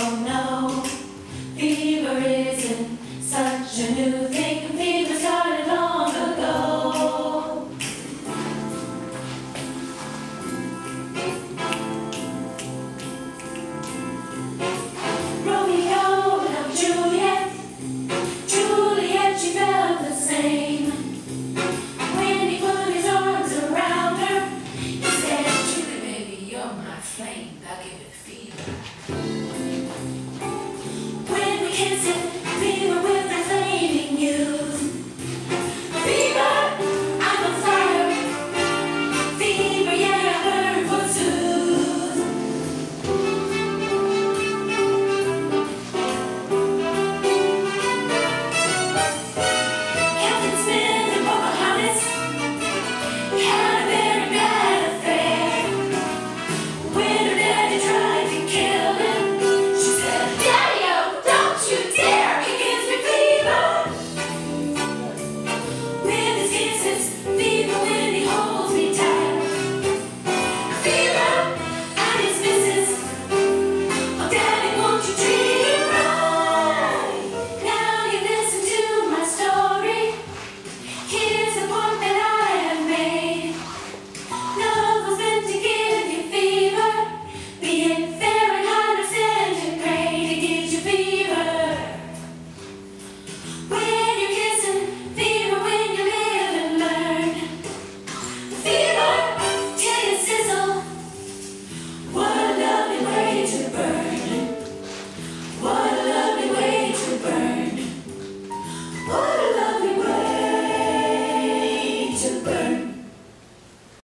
Oh no, fever isn't such a new thing. Fever started long ago. Romeo loved Juliet. Juliet, she felt the same. When he put his arms around her, he said, Julie, baby, you're my flame. I'll give it fever. When we kiss it,